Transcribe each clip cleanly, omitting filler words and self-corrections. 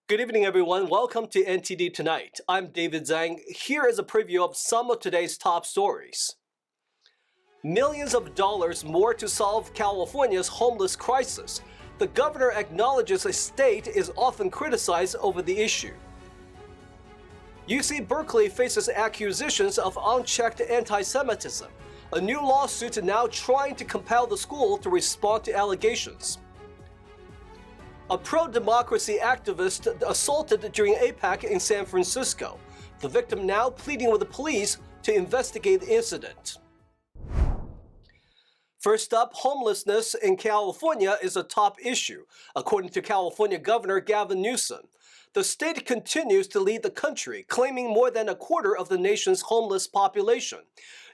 Good evening, everyone. Welcome to NTD Tonight. I'm David Zhang. Here is a preview of some of today's top stories. Millions of dollars more to solve California's homeless crisis. The governor acknowledges a state is often criticized over the issue. UC Berkeley faces accusations of unchecked anti-Semitism. A new lawsuit now trying to compel the school to respond to allegations. A pro-democracy activist assaulted during APEC in San Francisco. The victim now pleading with the police to investigate the incident. First up, homelessness in California is a top issue, according to California Governor Gavin Newsom. The state continues to lead the country, claiming more than a quarter of the nation's homeless population.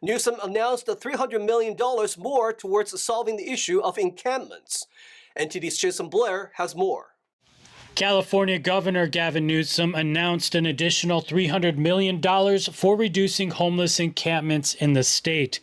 Newsom announced $300 million more towards solving the issue of encampments. NTD's Jason Blair has more. California Governor Gavin Newsom announced an additional $300 million for reducing homeless encampments in the state.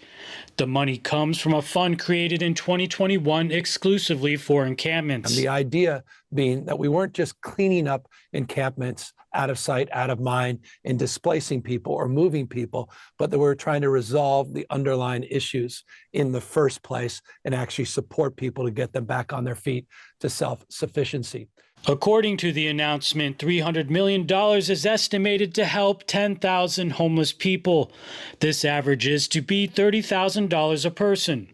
The money comes from a fund created in 2021 exclusively for encampments. And the idea being that we weren't just cleaning up encampments out of sight, out of mind, and displacing people or moving people, but that we're trying to resolve the underlying issues in the first place and actually support people to get them back on their feet to self-sufficiency. According to the announcement, $300 million is estimated to help 10,000 homeless people. This averages to be $30,000 a person.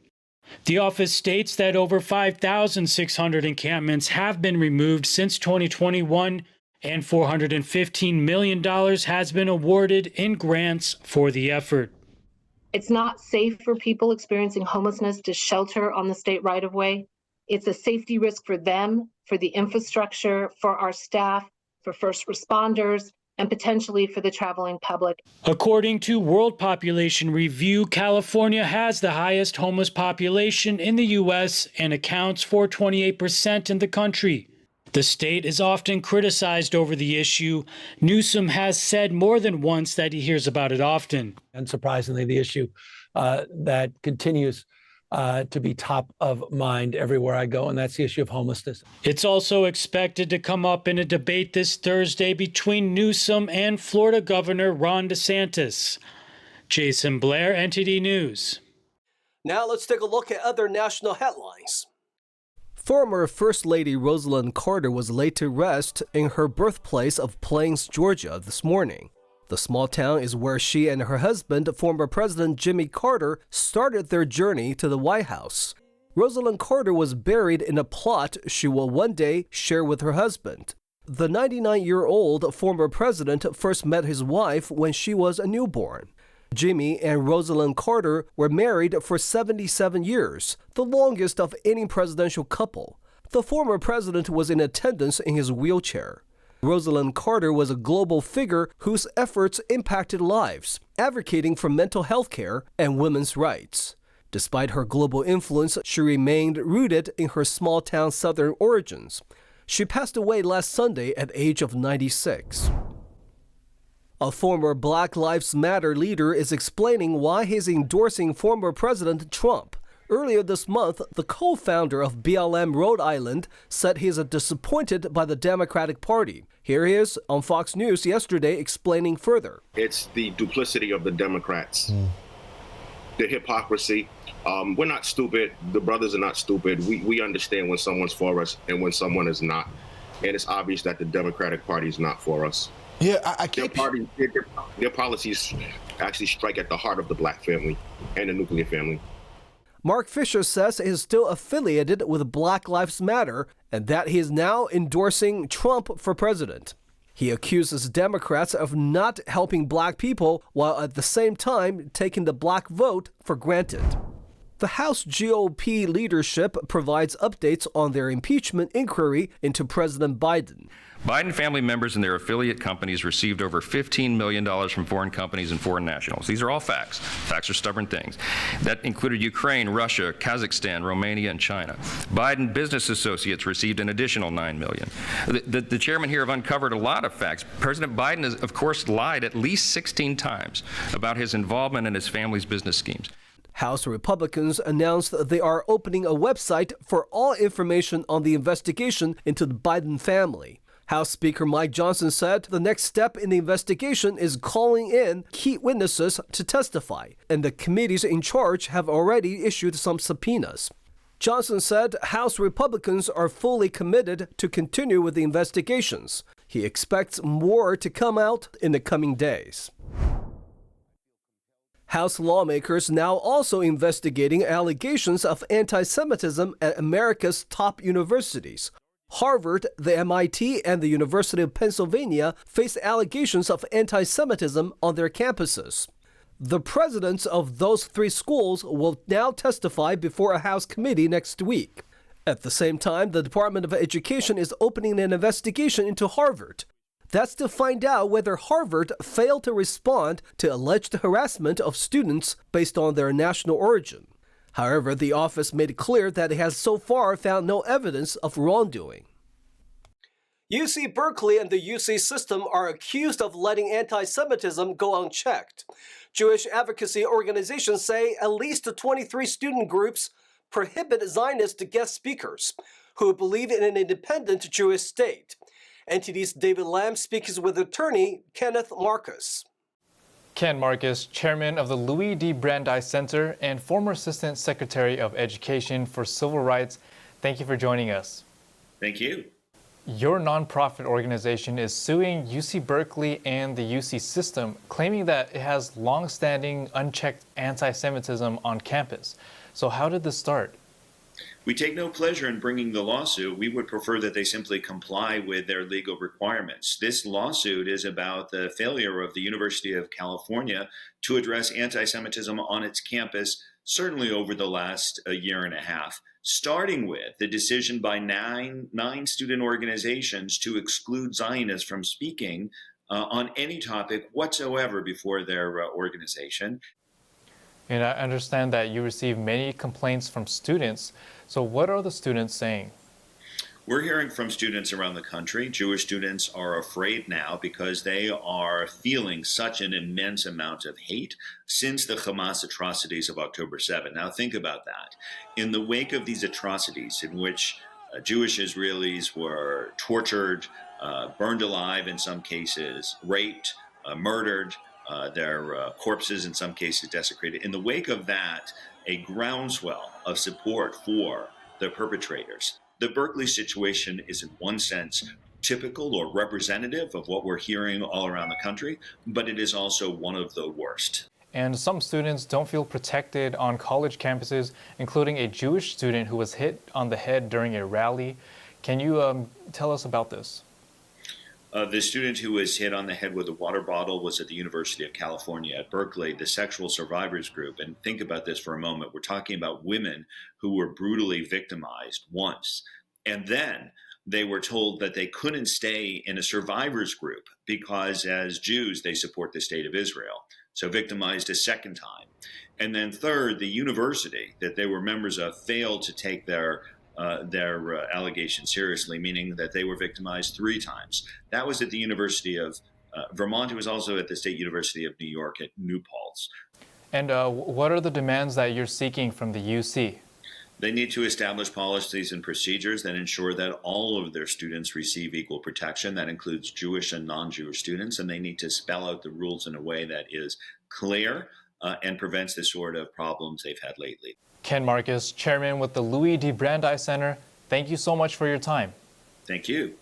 The office states that over 5,600 encampments have been removed since 2021, and $415 million has been awarded in grants for the effort. It's not safe for people experiencing homelessness to shelter on the state right-of-way. It's a safety risk for them, for the infrastructure, for our staff, for first responders, and potentially for the traveling public. According to World Population Review, California has the highest homeless population in the U.S. and accounts for 28% in the country. The state is often criticized over the issue. Newsom has said more than once that he hears about it often. Unsurprisingly, the issue that continues to be top of mind everywhere I go, and that's the issue of homelessness. It's also expected to come up in a debate this Thursday between Newsom and Florida Governor Ron DeSantis. Jason Blair, NTD News. Now let's take a look at other national headlines. Former First Lady Rosalynn Carter was laid to rest in her birthplace of Plains, Georgia this morning. The small town is where she and her husband, former President Jimmy Carter, started their journey to the White House. Rosalynn Carter was buried in a plot she will one day share with her husband. The 99-year-old former president first met his wife when she was a newborn. Jimmy and Rosalynn Carter were married for 77 years, the longest of any presidential couple. The former president was in attendance in his wheelchair. Rosalynn Carter was a global figure whose efforts impacted lives, advocating for mental health care and women's rights. Despite her global influence, she remained rooted in her small-town Southern origins. She passed away last Sunday at the age of 96. A former Black Lives Matter leader is explaining why he's endorsing former President Trump. Earlier this month, the co-founder of BLM Rhode Island said he is disappointed by the Democratic Party. Here he is on Fox News yesterday explaining further. It's the duplicity of the Democrats, the hypocrisy. We're not stupid. The brothers are not stupid. We understand when someone's for us and when someone is not. And it's obvious that the Democratic Party is not for us. Yeah, I can't. Their policies actually strike at the heart of the black family and the nuclear family. Mark Fisher says he is still affiliated with Black Lives Matter and that he is now endorsing Trump for president. He accuses Democrats of not helping black people while at the same time taking the black vote for granted. The House GOP leadership provides updates on their impeachment inquiry into President Biden. Biden family members and their affiliate companies received over $15 million from foreign companies and foreign nationals. These are all facts. Facts are stubborn things. That included Ukraine, Russia, Kazakhstan, Romania, and China. Biden business associates received an additional $9 million. The chairman here have uncovered a lot of facts. President Biden has, of course, lied at least 16 times about his involvement in his family's business schemes. House Republicans announced that they are opening a website for all information on the investigation into the Biden family. House Speaker Mike Johnson said the next step in the investigation is calling in key witnesses to testify, and the committees in charge have already issued some subpoenas. Johnson said House Republicans are fully committed to continue with the investigations. He expects more to come out in the coming days. House lawmakers now also investigating allegations of anti-Semitism at America's top universities. Harvard, the MIT, and the University of Pennsylvania face allegations of anti-Semitism on their campuses. The presidents of those three schools will now testify before a House committee next week. At the same time, the Department of Education is opening an investigation into Harvard. That's to find out whether Harvard failed to respond to alleged harassment of students based on their national origin. However, the office made it clear that it has so far found no evidence of wrongdoing. UC Berkeley and the UC system are accused of letting anti-Semitism go unchecked. Jewish advocacy organizations say at least 23 student groups prohibit Zionist guest speakers who believe in an independent Jewish state. NTD's David Lamb speaks with attorney Kenneth Marcus. Ken Marcus, chairman of the Louis D. Brandeis Center and former Assistant Secretary of Education for Civil Rights, thank you for joining us. Thank you. Your nonprofit organization is suing UC Berkeley and the UC system, claiming that it has long-standing, unchecked anti-Semitism on campus. So how did this start? We take no pleasure in bringing the lawsuit. We would prefer that they simply comply with their legal requirements. This lawsuit is about the failure of the University of California to address anti-Semitism on its campus, certainly over the last year and a half, starting with the decision by nine student organizations to exclude Zionists from speaking on any topic whatsoever before their organization. And I understand that you receive many complaints from students. So what are the students saying? We're hearing from students around the country. Jewish students are afraid now because they are feeling such an immense amount of hate since the Hamas atrocities of October 7. Now think about that. In the wake of these atrocities in which Jewish Israelis were tortured, burned alive in some cases, raped, murdered, their corpses in some cases desecrated. In the wake of that, a groundswell of support for the perpetrators. The Berkeley situation is in one sense typical or representative of what we're hearing all around the country, but it is also one of the worst. And some students don't feel protected on college campuses, including a Jewish student who was hit on the head during a rally. Can you tell us about this? The student who was hit on the head with a water bottle was at the University of California at Berkeley, the Sexual Survivors Group. And think about this for a moment. We're talking about women who were brutally victimized once. And then they were told that they couldn't stay in a survivors group because as Jews, they support the state of Israel. So victimized a second time. And then third, the university that they were members of failed to take their allegations seriously, meaning that they were victimized 3 times. That was at the University of Vermont. It was also at the State University of New York at New Paltz. And what are the demands that you're seeking from the UC? They need to establish policies and procedures that ensure that all of their students receive equal protection. That includes Jewish and non-Jewish students, and they need to spell out the rules in a way that is clear and prevents the sort of problems they've had lately. Ken Marcus, chairman with the Louis D. Brandeis Center, thank you so much for your time. Thank you.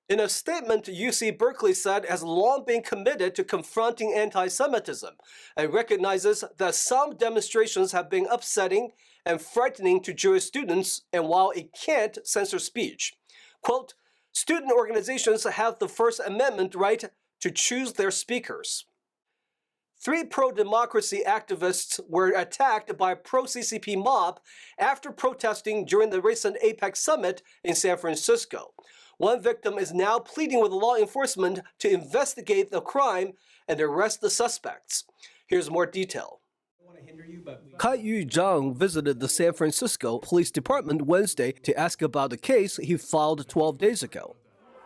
In a statement, UC Berkeley said it has long been committed to confronting anti-Semitism and recognizes that some demonstrations have been upsetting and frightening to Jewish students, and while it can't censor speech. Quote, student organizations have the First Amendment right to choose their speakers. 3 pro-democracy activists were attacked by a pro-CCP mob after protesting during the recent APEC summit in San Francisco. One victim is now pleading with law enforcement to investigate the crime and arrest the suspects. Here's more detail. Kai-Yu Zhang visited the San Francisco Police Department Wednesday to ask about a case he filed 12 days ago.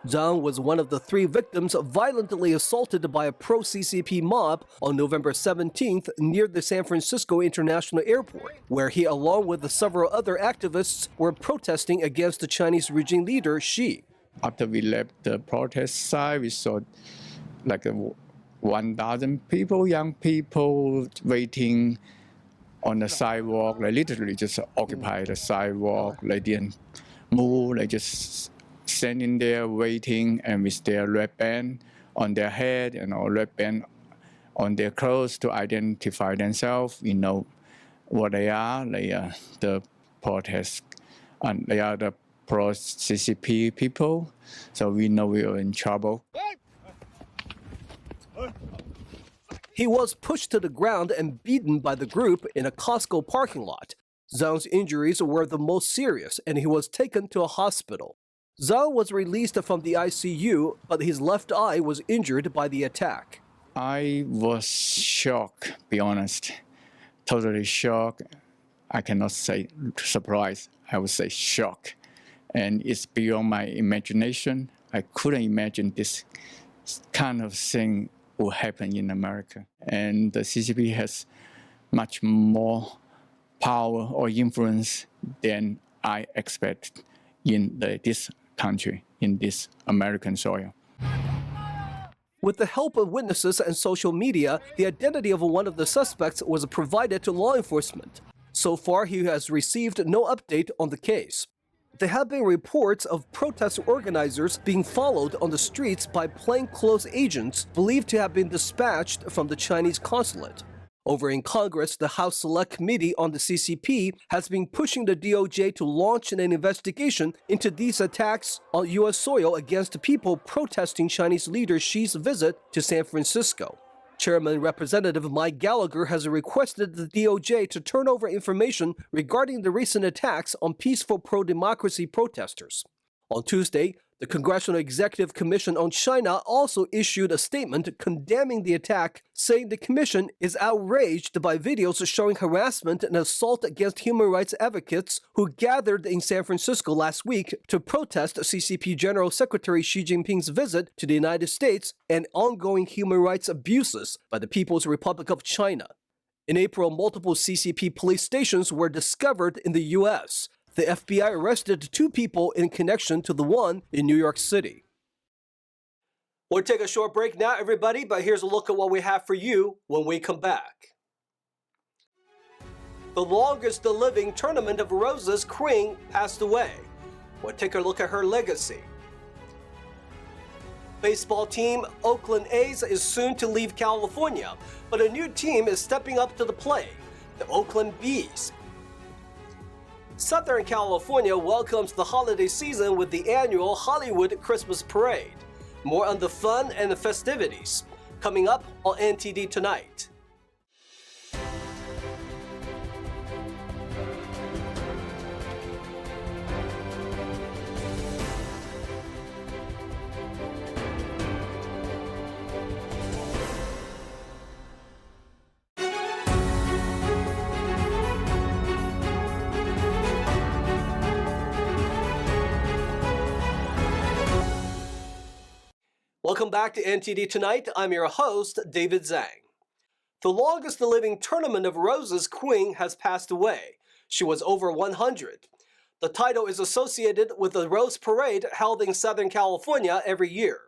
Zhang was one of the 3 victims violently assaulted by a pro-CCP mob on November 17th near the San Francisco International Airport, where he, along with several other activists, were protesting against the Chinese regime leader Xi. After we left the protest site, we saw like 1,000 people, young people waiting on the sidewalk. They literally just occupied the sidewalk. They didn't move. They just standing there waiting, and with their red band on their head and red band on their clothes to identify themselves. We know what they are. They are the protest, and they are the pro-CCP people. So we know we are in trouble. He was pushed to the ground and beaten by the group in a Costco parking lot. Zhang's injuries were the most serious, and he was taken to a hospital. Zhang was released from the ICU, but his left eye was injured by the attack. I was shocked, be honest. Totally shocked. I cannot say surprised. I would say shocked. And it's beyond my imagination. I couldn't imagine this kind of thing will happen in America. And the CCP has much more power or influence than I expect in this country, in this American soil. With the help of witnesses and social media, the identity of one of the suspects was provided to law enforcement. So far, he has received no update on the case. There have been reports of protest organizers being followed on the streets by plainclothes agents believed to have been dispatched from the Chinese consulate. Over in Congress, the House Select Committee on the CCP has been pushing the DOJ to launch an investigation into these attacks on U.S. soil against people protesting Chinese leader Xi's visit to San Francisco. Chairman Representative Mike Gallagher has requested the DOJ to turn over information regarding the recent attacks on peaceful pro-democracy protesters. On Tuesday, the Congressional Executive Commission on China also issued a statement condemning the attack, saying the commission is outraged by videos showing harassment and assault against human rights advocates who gathered in San Francisco last week to protest CCP General Secretary Xi Jinping's visit to the United States and ongoing human rights abuses by the People's Republic of China. In April, multiple CCP police stations were discovered in the U.S. The FBI arrested 2 people in connection to the one in New York City. We'll take a short break now, everybody, but here's a look at what we have for you when we come back. The longest living Tournament of Roses queen passed away. We'll take a look at her legacy. Baseball team Oakland A's is soon to leave California, but a new team is stepping up to the plate, the Oakland B's. Southern California welcomes the holiday season with the annual Hollywood Christmas Parade. More on the fun and the festivities, coming up on NTD Tonight. Welcome back to NTD Tonight. I'm your host, David Zhang. The longest living Tournament of Roses queen has passed away. She was over 100. The title is associated with the Rose Parade held in Southern California every year.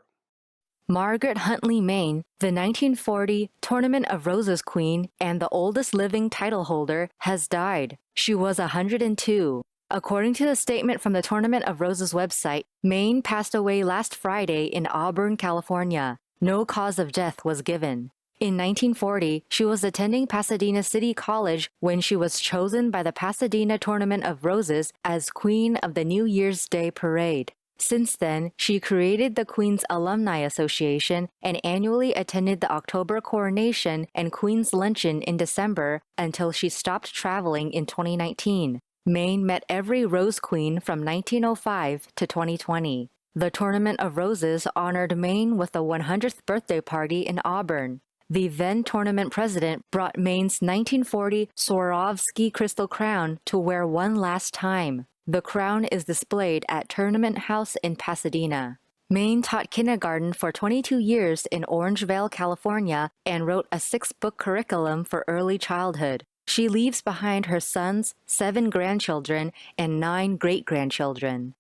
Margaret Huntley Main, the 1940 Tournament of Roses queen and the oldest living title holder, has died. She was 102. According to the statement from the Tournament of Roses website, Main passed away last Friday in Auburn, California. No cause of death was given. In 1940, she was attending Pasadena City College when she was chosen by the Pasadena Tournament of Roses as Queen of the New Year's Day Parade. Since then, she created the Queen's Alumni Association and annually attended the October Coronation and Queen's Luncheon in December until she stopped traveling in 2019. Maine met every Rose Queen from 1905 to 2020. The Tournament of Roses honored Maine with a 100th birthday party in Auburn. The then tournament president brought Maine's 1940 Swarovski crystal crown to wear one last time. The crown is displayed at Tournament House in Pasadena. Maine taught kindergarten for 22 years in Orangevale, California, and wrote a 6-book curriculum for early childhood. She leaves behind her sons, 7 grandchildren, and 9 great-grandchildren.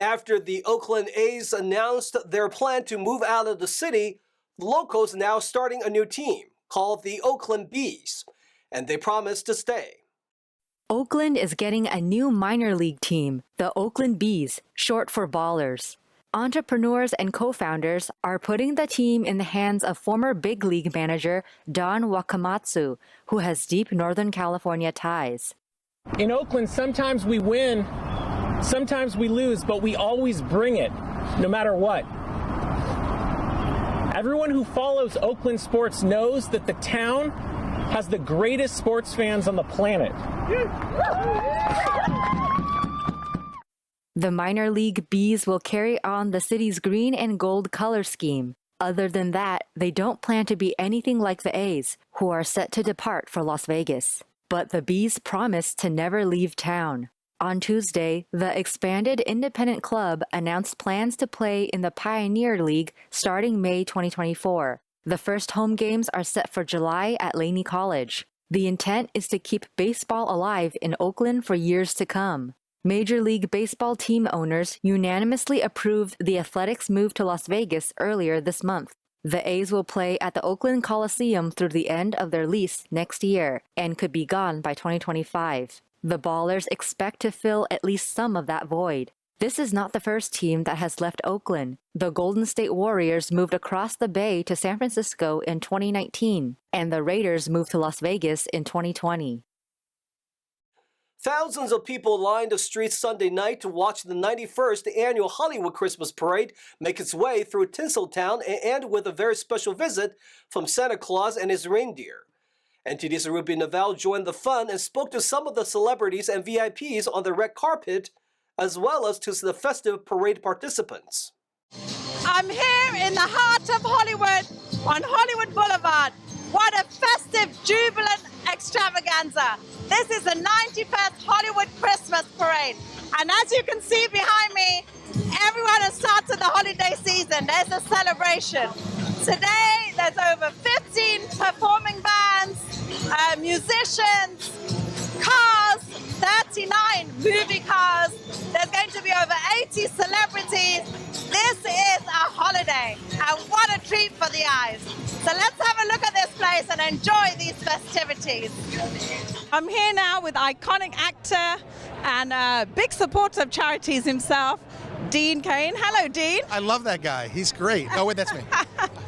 After the Oakland A's announced their plan to move out of the city, the locals are now starting a new team called the Oakland Bees, and they promise to stay. Oakland is getting a new minor league team, the Oakland Bees, short for Ballers. Entrepreneurs and co-founders are putting the team in the hands of former big league manager Don Wakamatsu, who has deep Northern California ties. In Oakland, sometimes we win, sometimes we lose, but we always bring it, no matter what. Everyone who follows Oakland sports knows that the town has the greatest sports fans on the planet. The minor league Bees will carry on the city's green and gold color scheme. Other than that, they don't plan to be anything like the A's, who are set to depart for Las Vegas. But the Bees promise to never leave town. On Tuesday, the expanded independent club announced plans to play in the Pioneer League starting May 2024. The first home games are set for July at Laney College. The intent is to keep baseball alive in Oakland for years to come. Major League Baseball team owners unanimously approved the Athletics' move to Las Vegas earlier this month. The A's will play at the Oakland Coliseum through the end of their lease next year and could be gone by 2025. The Ballers expect to fill at least some of that void. This is not the first team that has left Oakland. The Golden State Warriors moved across the bay to San Francisco in 2019, and the Raiders moved to Las Vegas in 2020. Thousands of people lined the streets Sunday night to watch the 91st annual Hollywood Christmas Parade make its way through Tinseltown and end with a very special visit from Santa Claus and his reindeer. NTD's Ruby Naval joined the fun and spoke to some of the celebrities and VIPs on the red carpet, as well as to the festive parade participants. I'm here in the heart of Hollywood, on Hollywood Boulevard. What a festive, jubilant extravaganza. This is the 91st Hollywood Christmas Parade. And as you can see behind me, everyone has started the holiday season. There's a celebration. Today, there's over 15 performing bands, musicians, cars, 39 movie cars. There's going to be over 80 celebrities. This is a holiday, and what a treat for the eyes. So let's have a look at this place and enjoy these festivities. I'm here now with iconic actor and a big supporter of charities himself, Dean Cain. Hello, Dean. I love that guy. He's great. Oh, wait, that's me.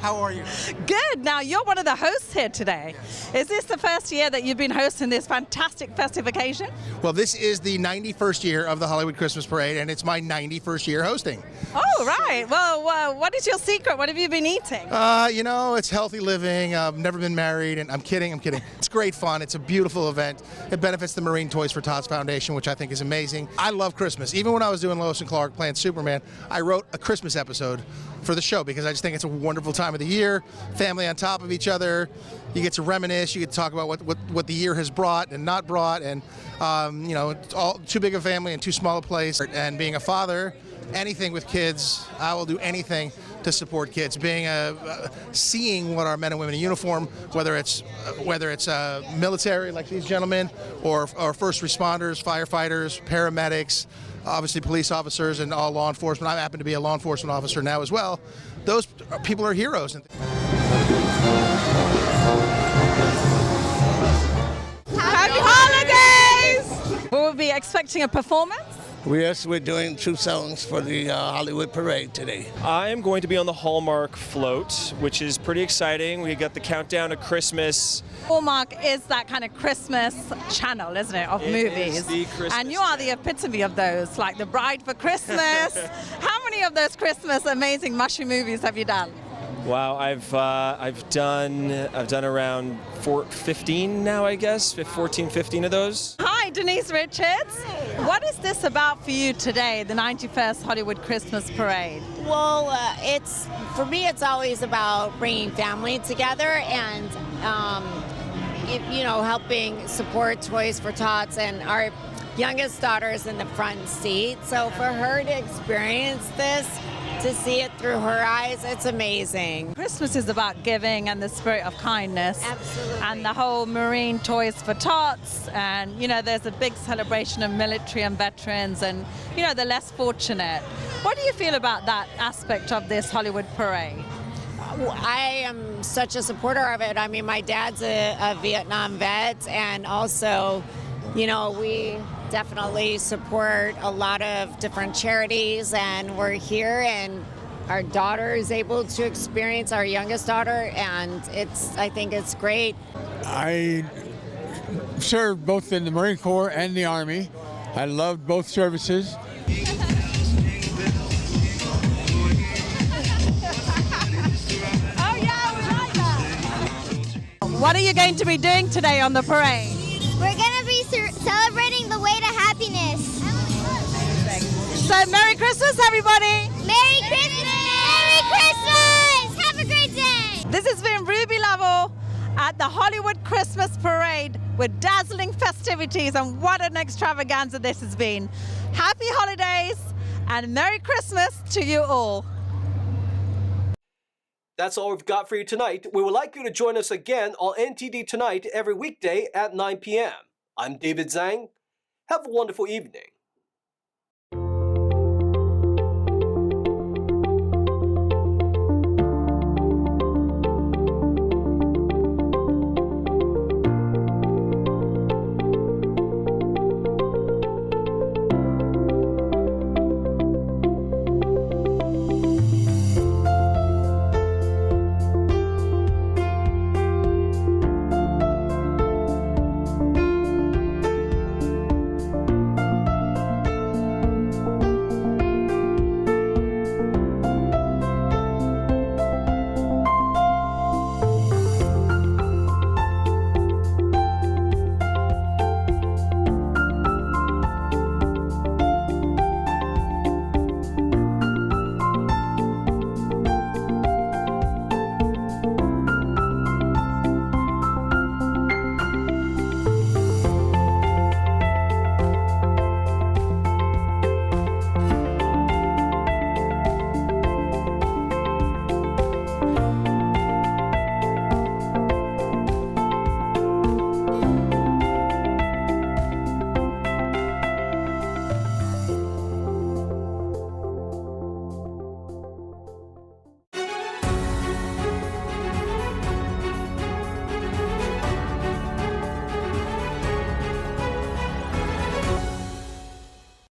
How are you? Good. Now, you're one of the hosts here today. Yes. Is this the first year that you've been hosting this fantastic festive occasion? Well, this is the 91st year of the Hollywood Christmas Parade, and it's my 91st year hosting. Oh, right. Well, what is your secret? What have you been eating? You know, it's healthy living. I've never been married, and I'm kidding. It's great fun. It's a beautiful event. It benefits the Marine Toys for Tots Foundation, which I think is amazing. I love Christmas. Even when I was doing Lois and Clark playing Superman, I wrote a Christmas episode for the show because I just think it's a wonderful time of the year. Family on top of each other. You get to reminisce. You get to talk about what the year has brought and not brought. And, you know, it's all too big a family and too small a place. And being a father, anything with kids, I will do anything to support kids. Seeing what our men and women in uniform, whether it's military like these gentlemen, or first responders, firefighters, paramedics, obviously police officers, and all law enforcement. I happen to be a law enforcement officer now as well. Those people are heroes. Happy holidays! We'll be expecting a performance. Yes, we're doing 2 songs for the Hollywood Parade today. I am going to be on the Hallmark float, which is pretty exciting. We got the countdown to Christmas. Hallmark is that kind of Christmas channel, isn't it, of movies? Is the Christmas and you are the epitome of those, like The Bride for Christmas. How many of those Christmas amazing mushy movies have you done? Wow, I've done around 15 now, I guess, 14, 15 of those. Hi, Denise Richards. What is this about for you today, the 91st Hollywood Christmas Parade? Well, for me, it's always about bringing family together and, helping support Toys for Tots, and our youngest daughter is in the front seat. So for her to experience this to see it through her eyes, it's amazing. Christmas is about giving and the spirit of kindness. Absolutely. And the whole Marine Toys for Tots, and there's a big celebration of military and veterans and the less fortunate. What do you feel about that aspect of this Hollywood parade? I am such a supporter of it. I mean, my dad's a Vietnam vet, and also, we definitely support a lot of different charities, and we're here, and our daughter is able to experience, our youngest daughter, and I think it's great. I served both in the Marine Corps and the Army. I loved both services. What are you going to be doing today on the parade? We're going to be celebrating the way to happiness. So Merry Christmas, everybody! Merry Christmas! Merry Christmas! Have a great day! This has been Ruby Lovell at the Hollywood Christmas Parade with dazzling festivities, and what an extravaganza this has been. Happy holidays and Merry Christmas to you all. That's all we've got for you tonight. We would like you to join us again on NTD Tonight every weekday at 9 p.m. I'm David Zhang. Have a wonderful evening.